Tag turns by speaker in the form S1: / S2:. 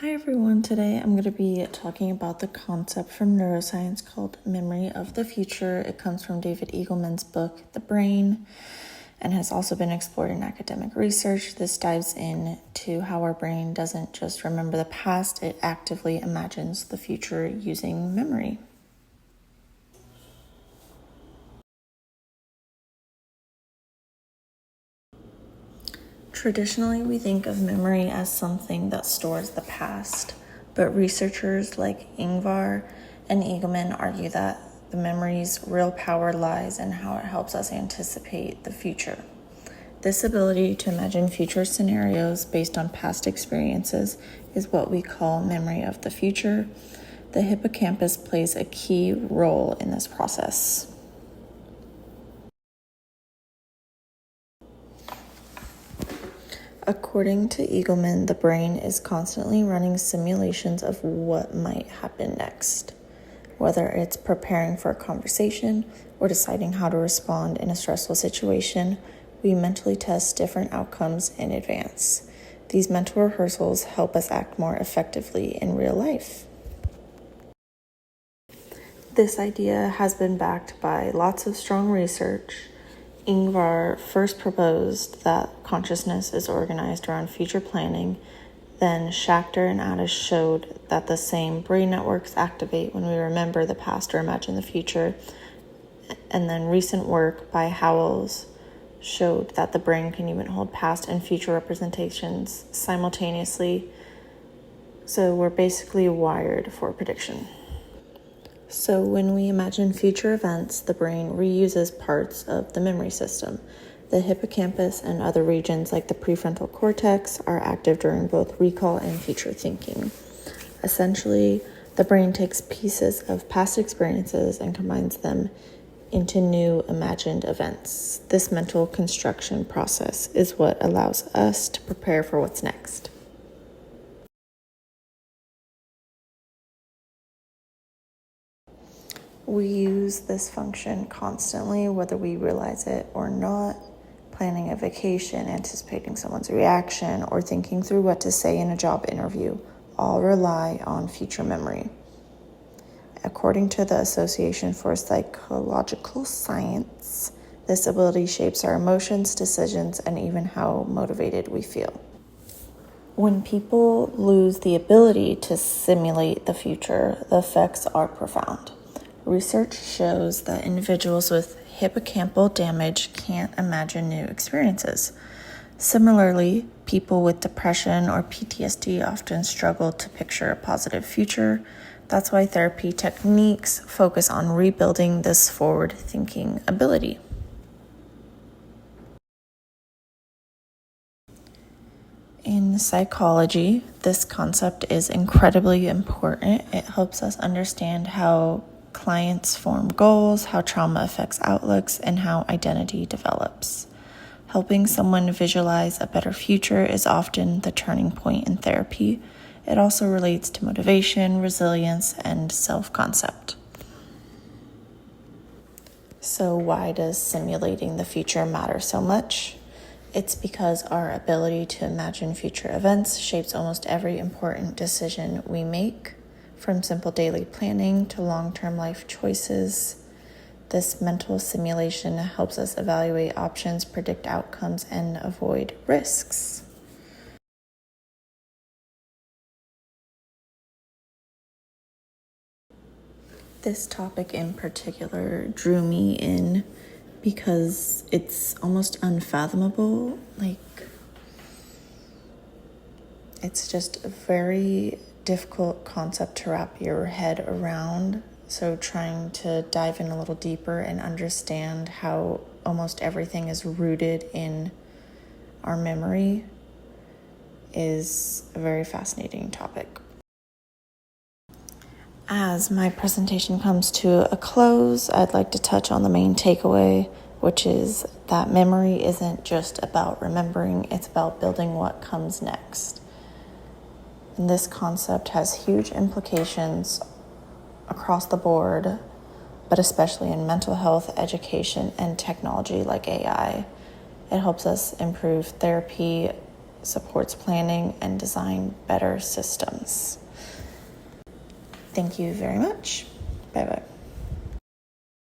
S1: Hi everyone, today I'm going to be talking about the concept from neuroscience called memory of the future. It comes from David Eagleman's book, The Brain, and has also been explored in academic research. This dives into how our brain doesn't just remember the past, it actively imagines the future using memory. Traditionally, we think of memory as something that stores the past, but researchers like Ingvar and Eagleman argue that the memory's real power lies in how it helps us anticipate the future. This ability to imagine future scenarios based on past experiences is what we call memory of the future. The hippocampus plays a key role in this process. According to Eagleman, the brain is constantly running simulations of what might happen next. Whether it's preparing for a conversation or deciding how to respond in a stressful situation, we mentally test different outcomes in advance. These mental rehearsals help us act more effectively in real life. This idea has been backed by lots of strong research. Ingvar first proposed that consciousness is organized around future planning. Then Schachter and Addis showed that the same brain networks activate when we remember the past or imagine the future. And then recent work by Howells showed that the brain can even hold past and future representations simultaneously. So we're basically wired for prediction. So when we imagine future events, the brain reuses parts of the memory system. The hippocampus and other regions like the prefrontal cortex are active during both recall and future thinking. Essentially, the brain takes pieces of past experiences and combines them into new imagined events. This mental construction process is what allows us to prepare for what's next. We use this function constantly, whether we realize it or not. Planning a vacation, anticipating someone's reaction, or thinking through what to say in a job interview all rely on future memory. According to the Association for Psychological Science, this ability shapes our emotions, decisions, and even how motivated we feel. When people lose the ability to simulate the future, the effects are profound. Research shows that individuals with hippocampal damage can't imagine new experiences. Similarly, people with depression or PTSD often struggle to picture a positive future. That's why therapy techniques focus on rebuilding this forward-thinking ability. In psychology, this concept is incredibly important. It helps us understand how clients form goals, how trauma affects outlooks, and how identity develops. Helping someone visualize a better future is often the turning point in therapy. It also relates to motivation, resilience, and self-concept. So why does simulating the future matter so much? It's because our ability to imagine future events shapes almost every important decision we make. From simple daily planning to long-term life choices, this mental simulation helps us evaluate options, predict outcomes, and avoid risks. This topic in particular drew me in because it's almost unfathomable. It's just a very difficult concept to wrap your head around. So trying to dive in a little deeper and understand how almost everything is rooted in our memory is a very fascinating topic. As my presentation comes to a close, I'd like to touch on the main takeaway, which is that memory isn't just about remembering, it's about building what comes next. And this concept has huge implications across the board, but especially in mental health, education, and technology like AI. It helps us improve therapy, supports planning and design better systems. Thank you very much.